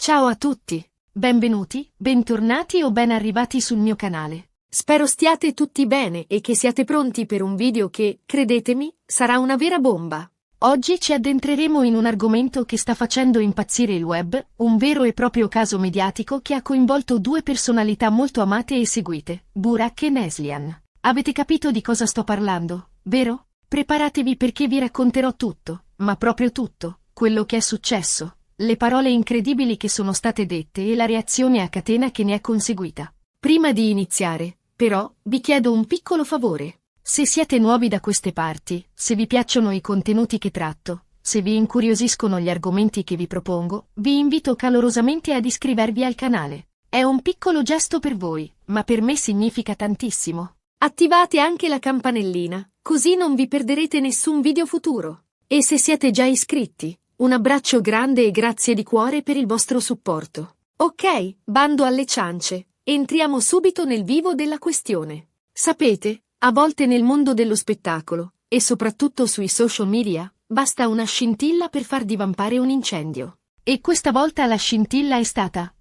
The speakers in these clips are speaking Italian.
Ciao a tutti, benvenuti, bentornati o ben arrivati sul mio canale. Spero stiate tutti bene e che siate pronti per un video che, credetemi, sarà una vera bomba. Oggi ci addentreremo in un argomento che sta facendo impazzire il web, un vero e proprio caso mediatico che ha coinvolto due personalità molto amate e seguite, Burak e Neslihan. Avete capito di cosa sto parlando, vero? Preparatevi perché vi racconterò tutto, ma proprio tutto, quello che è successo, le parole incredibili che sono state dette e la reazione a catena che ne è conseguita. Prima di iniziare, però, vi chiedo un piccolo favore. Se siete nuovi da queste parti, se vi piacciono i contenuti che tratto, se vi incuriosiscono gli argomenti che vi propongo, vi invito calorosamente ad iscrivervi al canale. È un piccolo gesto per voi, ma per me significa tantissimo. Attivate anche la campanellina, così non vi perderete nessun video futuro. E se siete già iscritti, un abbraccio grande e grazie di cuore per il vostro supporto. Ok, bando alle ciance, entriamo subito nel vivo della questione. Sapete, a volte nel mondo dello spettacolo, e soprattutto sui social media, basta una scintilla per far divampare un incendio. E questa volta la scintilla è stata,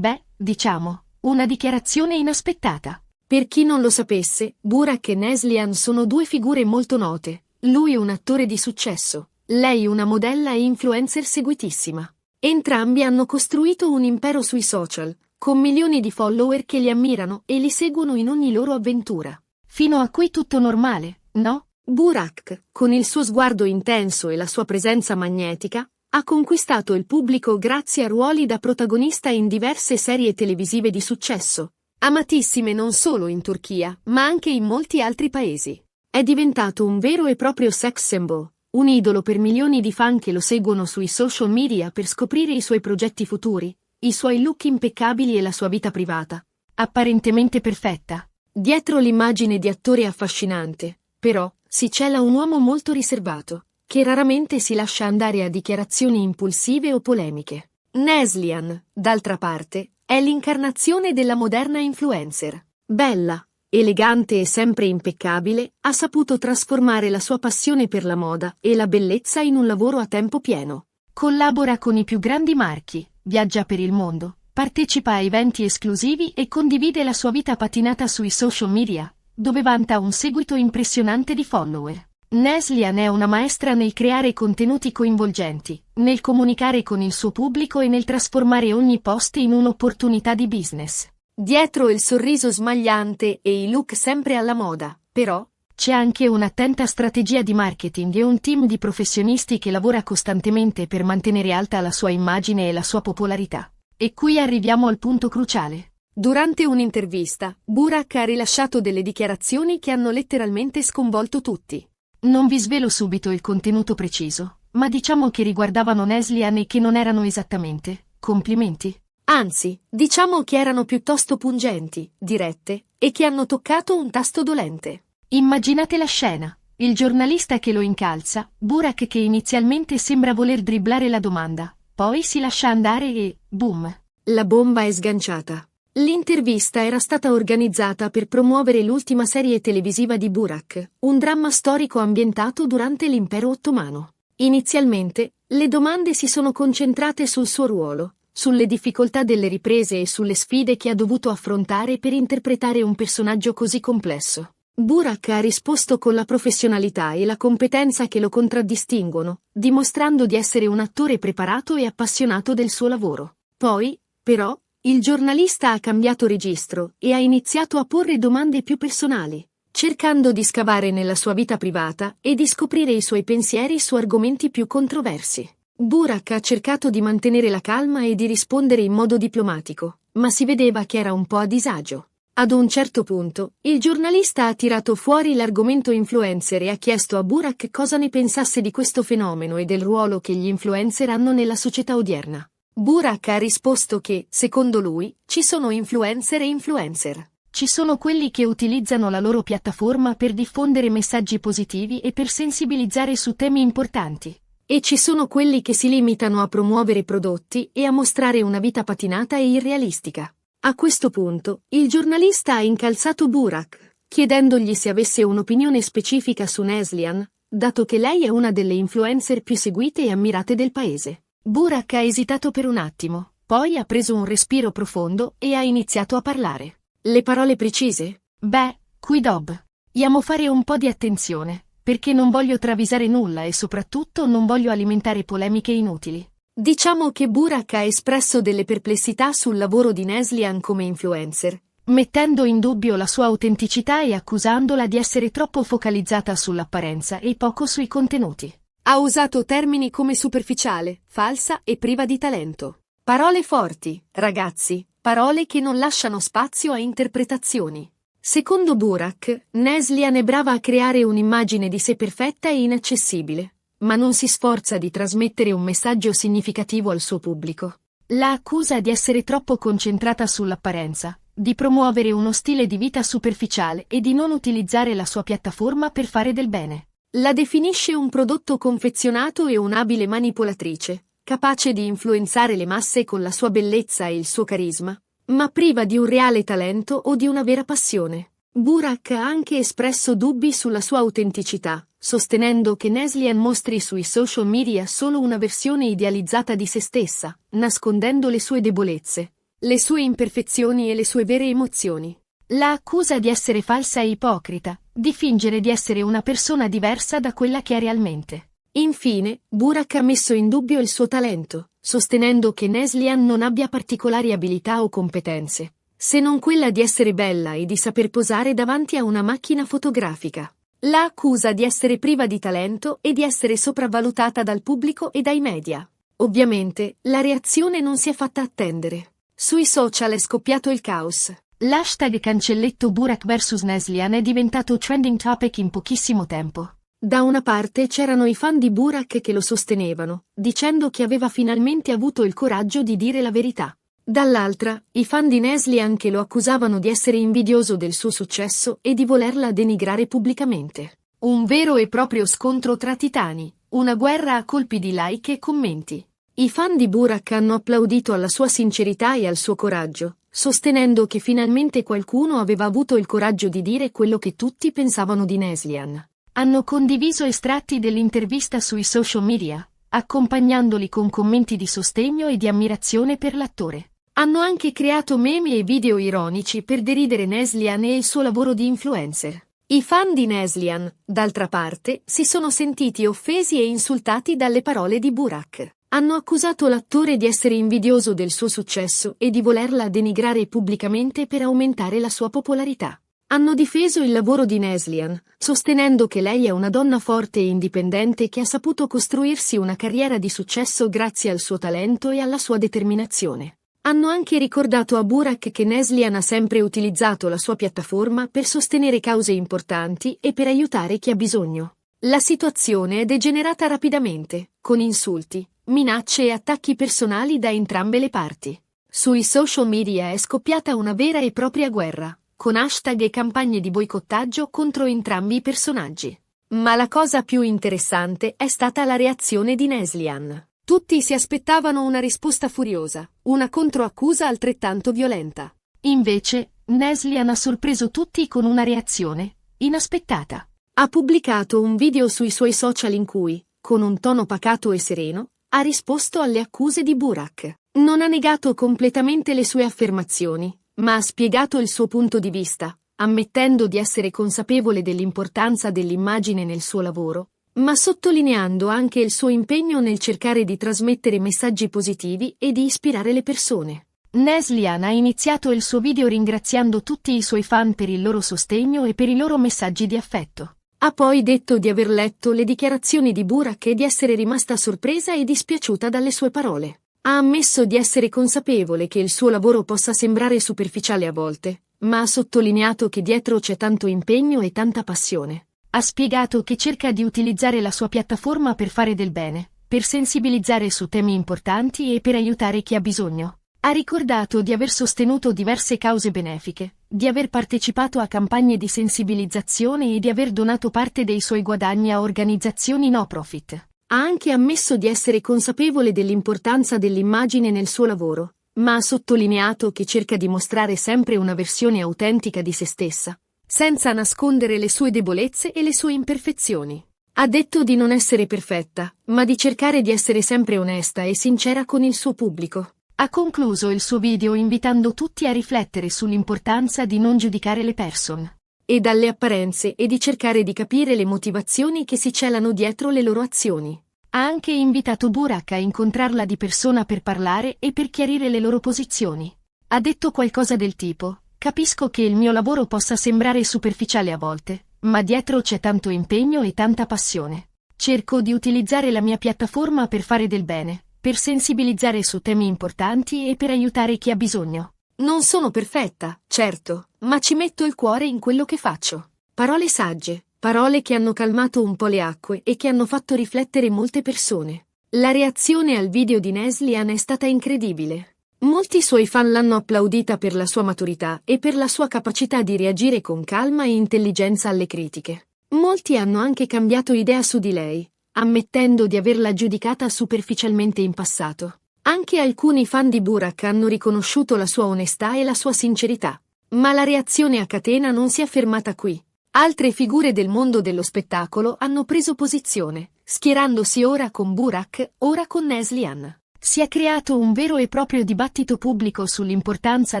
diciamo, una dichiarazione inaspettata. Per chi non lo sapesse, Burak e Neslihan sono due figure molto note, lui un attore di successo, lei una modella e influencer seguitissima. Entrambi hanno costruito un impero sui social, con milioni di follower che li ammirano e li seguono in ogni loro avventura. Fino a qui tutto normale, no? Burak, con il suo sguardo intenso e la sua presenza magnetica, ha conquistato il pubblico grazie a ruoli da protagonista in diverse serie televisive di successo, amatissime non solo in Turchia, ma anche in molti altri paesi. È diventato un vero e proprio sex symbol, un idolo per milioni di fan che lo seguono sui social media per scoprire i suoi progetti futuri, i suoi look impeccabili e la sua vita privata, apparentemente perfetta. Dietro l'immagine di attore affascinante, però, si cela un uomo molto riservato, che raramente si lascia andare a dichiarazioni impulsive o polemiche. Neslihan, d'altra parte, è l'incarnazione della moderna influencer. Bella, elegante e sempre impeccabile, ha saputo trasformare la sua passione per la moda e la bellezza in un lavoro a tempo pieno. Collabora con i più grandi marchi, viaggia per il mondo, partecipa a eventi esclusivi e condivide la sua vita patinata sui social media, dove vanta un seguito impressionante di follower. Neslihan è una maestra nel creare contenuti coinvolgenti, nel comunicare con il suo pubblico e nel trasformare ogni post in un'opportunità di business. Dietro il sorriso smagliante e i look sempre alla moda, però, c'è anche un'attenta strategia di marketing e un team di professionisti che lavora costantemente per mantenere alta la sua immagine e la sua popolarità. E qui arriviamo al punto cruciale. Durante un'intervista, Burak ha rilasciato delle dichiarazioni che hanno letteralmente sconvolto tutti. Non vi svelo subito il contenuto preciso, ma diciamo che riguardavano Neslihan e che non erano esattamente complimenti. Anzi, diciamo che erano piuttosto pungenti, dirette, e che hanno toccato un tasto dolente. Immaginate la scena, il giornalista che lo incalza, Burak che inizialmente sembra voler dribblare la domanda, poi si lascia andare e, boom. La bomba è sganciata. L'intervista era stata organizzata per promuovere l'ultima serie televisiva di Burak, un dramma storico ambientato durante l'impero ottomano. Inizialmente, le domande si sono concentrate sul suo ruolo, sulle difficoltà delle riprese e sulle sfide che ha dovuto affrontare per interpretare un personaggio così complesso. Burak ha risposto con la professionalità e la competenza che lo contraddistinguono, dimostrando di essere un attore preparato e appassionato del suo lavoro. Poi, però, il giornalista ha cambiato registro e ha iniziato a porre domande più personali, cercando di scavare nella sua vita privata e di scoprire i suoi pensieri su argomenti più controversi. Burak ha cercato di mantenere la calma e di rispondere in modo diplomatico, ma si vedeva che era un po' a disagio. Ad un certo punto, il giornalista ha tirato fuori l'argomento influencer e ha chiesto a Burak cosa ne pensasse di questo fenomeno e del ruolo che gli influencer hanno nella società odierna. Burak ha risposto che, secondo lui, ci sono influencer e influencer. Ci sono quelli che utilizzano la loro piattaforma per diffondere messaggi positivi e per sensibilizzare su temi importanti. E ci sono quelli che si limitano a promuovere prodotti e a mostrare una vita patinata e irrealistica. A questo punto, il giornalista ha incalzato Burak, chiedendogli se avesse un'opinione specifica su Neslihan, dato che lei è una delle influencer più seguite e ammirate del paese. Burak ha esitato per un attimo, Poi ha preso un respiro profondo e ha iniziato a parlare. Le parole precise? Beh, qui Dob. Amo fare un po' di attenzione, perché non voglio travisare nulla e soprattutto non voglio alimentare polemiche inutili. Diciamo che Burak ha espresso delle perplessità sul lavoro di Neslihan come influencer, mettendo in dubbio la sua autenticità e accusandola di essere troppo focalizzata sull'apparenza e poco sui contenuti. Ha usato termini come superficiale, falsa e priva di talento. Parole forti, ragazzi, parole che non lasciano spazio a interpretazioni. Secondo Burak, Neslihan è brava a creare un'immagine di sé perfetta e inaccessibile, ma non si sforza di trasmettere un messaggio significativo al suo pubblico. La accusa di essere troppo concentrata sull'apparenza, di promuovere uno stile di vita superficiale e di non utilizzare la sua piattaforma per fare del bene. La definisce un prodotto confezionato e un'abile manipolatrice, capace di influenzare le masse con la sua bellezza e il suo carisma, ma priva di un reale talento o di una vera passione. Burak ha anche espresso dubbi sulla sua autenticità, sostenendo che Neslihan mostri sui social media solo una versione idealizzata di se stessa, nascondendo le sue debolezze, le sue imperfezioni e le sue vere emozioni. La accusa di essere falsa e ipocrita, di fingere di essere una persona diversa da quella che è realmente. Infine, Burak ha messo in dubbio il suo talento, sostenendo che Neslihan non abbia particolari abilità o competenze, se non quella di essere bella e di saper posare davanti a una macchina fotografica. La accusa di essere priva di talento e di essere sopravvalutata dal pubblico e dai media. Ovviamente, la reazione non si è fatta attendere. Sui social è scoppiato il caos. L'hashtag cancelletto Burak vs Neslihan è diventato trending topic in pochissimo tempo. Da una parte c'erano i fan di Burak che lo sostenevano, dicendo che aveva finalmente avuto il coraggio di dire la verità. Dall'altra, i fan di Neslihan che lo accusavano di essere invidioso del suo successo e di volerla denigrare pubblicamente. Un vero e proprio scontro tra titani, una guerra a colpi di like e commenti. I fan di Burak hanno applaudito alla sua sincerità e al suo coraggio, sostenendo che finalmente qualcuno aveva avuto il coraggio di dire quello che tutti pensavano di Neslihan. Hanno condiviso estratti dell'intervista sui social media, accompagnandoli con commenti di sostegno e di ammirazione per l'attore. Hanno anche creato meme e video ironici per deridere Neslihan e il suo lavoro di influencer. I fan di Neslihan, d'altra parte, si sono sentiti offesi e insultati dalle parole di Burak. Hanno accusato l'attore di essere invidioso del suo successo e di volerla denigrare pubblicamente per aumentare la sua popolarità. Hanno difeso il lavoro di Neslihan, sostenendo che lei è una donna forte e indipendente che ha saputo costruirsi una carriera di successo grazie al suo talento e alla sua determinazione. Hanno anche ricordato a Burak che Neslihan ha sempre utilizzato la sua piattaforma per sostenere cause importanti e per aiutare chi ha bisogno. La situazione è degenerata rapidamente, con insulti, minacce e attacchi personali da entrambe le parti. Sui social media è scoppiata una vera e propria guerra, con hashtag e campagne di boicottaggio contro entrambi i personaggi. Ma la cosa più interessante è stata la reazione di Neslihan. Tutti si aspettavano una risposta furiosa, una controaccusa altrettanto violenta. Invece, Neslihan ha sorpreso tutti con una reazione inaspettata. Ha pubblicato un video sui suoi social in cui, con un tono pacato e sereno, ha risposto alle accuse di Burak. Non ha negato completamente le sue affermazioni, ma ha spiegato il suo punto di vista, ammettendo di essere consapevole dell'importanza dell'immagine nel suo lavoro, ma sottolineando anche il suo impegno nel cercare di trasmettere messaggi positivi e di ispirare le persone. Neslihan ha iniziato il suo video ringraziando tutti i suoi fan per il loro sostegno e per i loro messaggi di affetto. Ha poi detto di aver letto le dichiarazioni di Burak e di essere rimasta sorpresa e dispiaciuta dalle sue parole. Ha ammesso di essere consapevole che il suo lavoro possa sembrare superficiale a volte, ma ha sottolineato che dietro c'è tanto impegno e tanta passione. Ha spiegato che cerca di utilizzare la sua piattaforma per fare del bene, per sensibilizzare su temi importanti e per aiutare chi ha bisogno. Ha ricordato di aver sostenuto diverse cause benefiche, di aver partecipato a campagne di sensibilizzazione e di aver donato parte dei suoi guadagni a organizzazioni no profit. Ha anche ammesso di essere consapevole dell'importanza dell'immagine nel suo lavoro, ma ha sottolineato che cerca di mostrare sempre una versione autentica di se stessa, senza nascondere le sue debolezze e le sue imperfezioni. Ha detto di non essere perfetta, ma di cercare di essere sempre onesta e sincera con il suo pubblico. Ha concluso il suo video invitando tutti a riflettere sull'importanza di non giudicare le persone e dalle apparenze e di cercare di capire le motivazioni che si celano dietro le loro azioni. Ha anche invitato Burak a incontrarla di persona per parlare e per chiarire le loro posizioni. Ha detto qualcosa del tipo: capisco che il mio lavoro possa sembrare superficiale a volte, ma dietro c'è tanto impegno e tanta passione. Cerco di utilizzare la mia piattaforma per fare del bene, per sensibilizzare su temi importanti e per aiutare chi ha bisogno. Non sono perfetta, certo, ma ci metto il cuore in quello che faccio. Parole sagge, parole che hanno calmato un po' le acque e che hanno fatto riflettere molte persone. La reazione al video di Neslihan è stata incredibile. Molti suoi fan l'hanno applaudita per la sua maturità e per la sua capacità di reagire con calma e intelligenza alle critiche. Molti hanno anche cambiato idea su di lei, ammettendo di averla giudicata superficialmente in passato. Anche alcuni fan di Burak hanno riconosciuto la sua onestà e la sua sincerità. Ma la reazione a catena non si è fermata qui. Altre figure del mondo dello spettacolo hanno preso posizione, schierandosi ora con Burak, ora con Neslihan. Si è creato un vero e proprio dibattito pubblico sull'importanza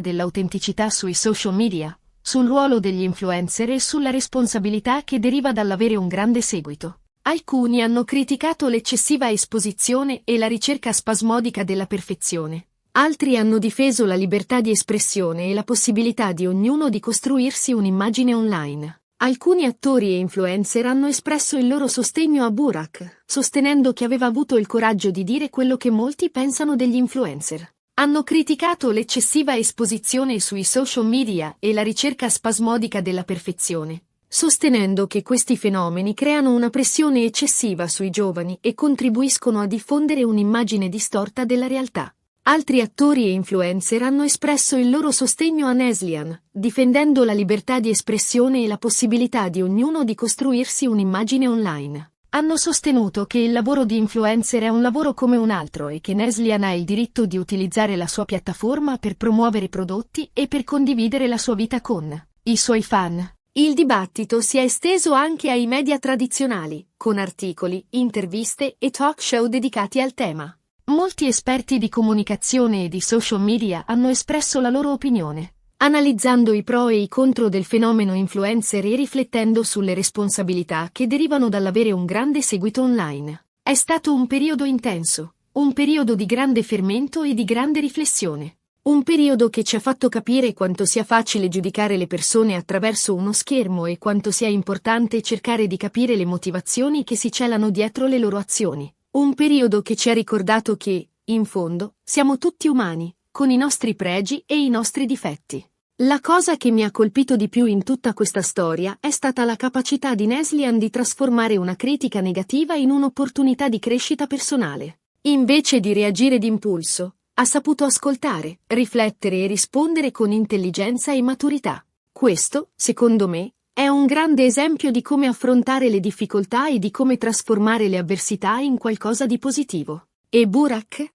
dell'autenticità sui social media, sul ruolo degli influencer e sulla responsabilità che deriva dall'avere un grande seguito. Alcuni hanno criticato l'eccessiva esposizione e la ricerca spasmodica della perfezione. Altri hanno difeso la libertà di espressione e la possibilità di ognuno di costruirsi un'immagine online. Alcuni attori e influencer hanno espresso il loro sostegno a Burak, sostenendo che aveva avuto il coraggio di dire quello che molti pensano degli influencer. Hanno criticato l'eccessiva esposizione sui social media e la ricerca spasmodica della perfezione, sostenendo che questi fenomeni creano una pressione eccessiva sui giovani e contribuiscono a diffondere un'immagine distorta della realtà. Altri attori e influencer hanno espresso il loro sostegno a Neslihan, difendendo la libertà di espressione e la possibilità di ognuno di costruirsi un'immagine online. Hanno sostenuto che il lavoro di influencer è un lavoro come un altro e che Neslihan ha il diritto di utilizzare la sua piattaforma per promuovere prodotti e per condividere la sua vita con i suoi fan. Il dibattito si è esteso anche ai media tradizionali, con articoli, interviste e talk show dedicati al tema. Molti esperti di comunicazione e di social media hanno espresso la loro opinione, analizzando i pro e i contro del fenomeno influencer e riflettendo sulle responsabilità che derivano dall'avere un grande seguito online. È stato un periodo intenso, un periodo di grande fermento e di grande riflessione. Un periodo che ci ha fatto capire quanto sia facile giudicare le persone attraverso uno schermo e quanto sia importante cercare di capire le motivazioni che si celano dietro le loro azioni. Un periodo che ci ha ricordato che, in fondo, siamo tutti umani, con i nostri pregi e i nostri difetti. La cosa che mi ha colpito di più in tutta questa storia è stata la capacità di Neslihan di trasformare una critica negativa in un'opportunità di crescita personale. Invece di reagire d'impulso, ha saputo ascoltare, riflettere e rispondere con intelligenza e maturità. Questo, secondo me, è un grande esempio di come affrontare le difficoltà e di come trasformare le avversità in qualcosa di positivo. E Burak?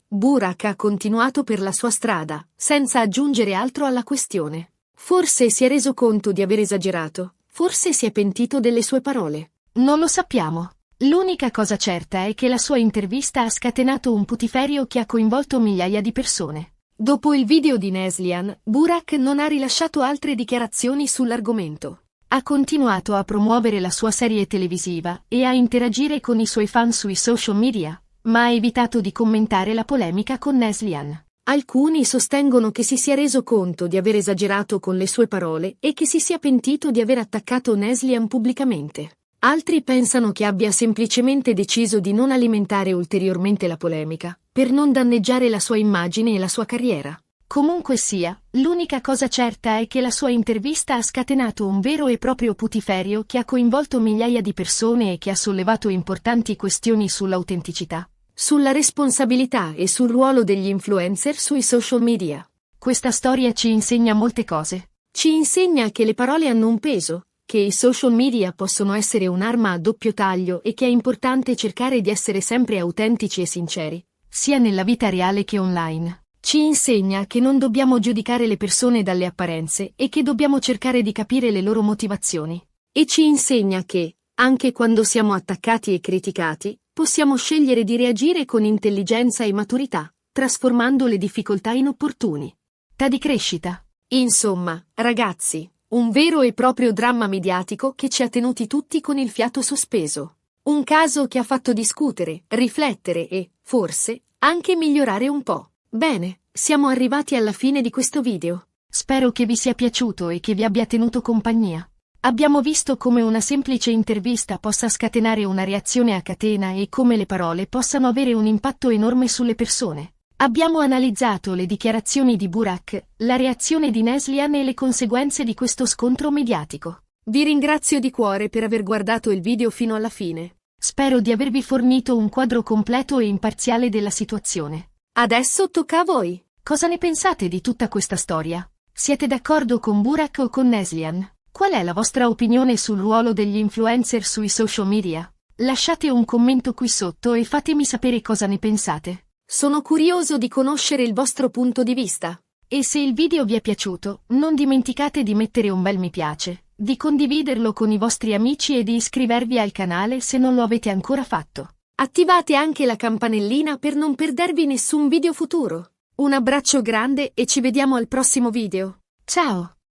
Burak ha continuato per la sua strada, senza aggiungere altro alla questione. Forse si è reso conto di aver esagerato, forse si è pentito delle sue parole. Non lo sappiamo. L'unica cosa certa è che la sua intervista ha scatenato un putiferio che ha coinvolto migliaia di persone. Dopo il video di Neslihan, Burak non ha rilasciato altre dichiarazioni sull'argomento. Ha continuato a promuovere la sua serie televisiva e a interagire con i suoi fan sui social media, ma ha evitato di commentare la polemica con Neslihan. Alcuni sostengono che si sia reso conto di aver esagerato con le sue parole e che si sia pentito di aver attaccato Neslihan pubblicamente. Altri pensano che abbia semplicemente deciso di non alimentare ulteriormente la polemica, per non danneggiare la sua immagine e la sua carriera. Comunque sia, l'unica cosa certa è che la sua intervista ha scatenato un vero e proprio putiferio che ha coinvolto migliaia di persone e che ha sollevato importanti questioni sull'autenticità, sulla responsabilità e sul ruolo degli influencer sui social media. Questa storia ci insegna molte cose. Ci insegna che le parole hanno un peso, che i social media possono essere un'arma a doppio taglio e che è importante cercare di essere sempre autentici e sinceri, sia nella vita reale che online. Ci insegna che non dobbiamo giudicare le persone dalle apparenze e che dobbiamo cercare di capire le loro motivazioni. E ci insegna che, anche quando siamo attaccati e criticati, possiamo scegliere di reagire con intelligenza e maturità, trasformando le difficoltà in opportunità di crescita. Insomma, ragazzi, un vero e proprio dramma mediatico che ci ha tenuti tutti con il fiato sospeso. Un caso che ha fatto discutere, riflettere e, forse, anche migliorare un po'. Bene, siamo arrivati alla fine di questo video. Spero che vi sia piaciuto e che vi abbia tenuto compagnia. Abbiamo visto come una semplice intervista possa scatenare una reazione a catena e come le parole possano avere un impatto enorme sulle persone. Abbiamo analizzato le dichiarazioni di Burak, la reazione di Neslihan e le conseguenze di questo scontro mediatico. Vi ringrazio di cuore per aver guardato il video fino alla fine. Spero di avervi fornito un quadro completo e imparziale della situazione. Adesso tocca a voi. Cosa ne pensate di tutta questa storia? Siete d'accordo con Burak o con Neslihan? Qual è la vostra opinione sul ruolo degli influencer sui social media? Lasciate un commento qui sotto e fatemi sapere cosa ne pensate. Sono curioso di conoscere il vostro punto di vista. E se il video vi è piaciuto, non dimenticate di mettere un bel mi piace, di condividerlo con i vostri amici e di iscrivervi al canale se non lo avete ancora fatto. Attivate anche la campanellina per non perdervi nessun video futuro. Un abbraccio grande e ci vediamo al prossimo video. Ciao!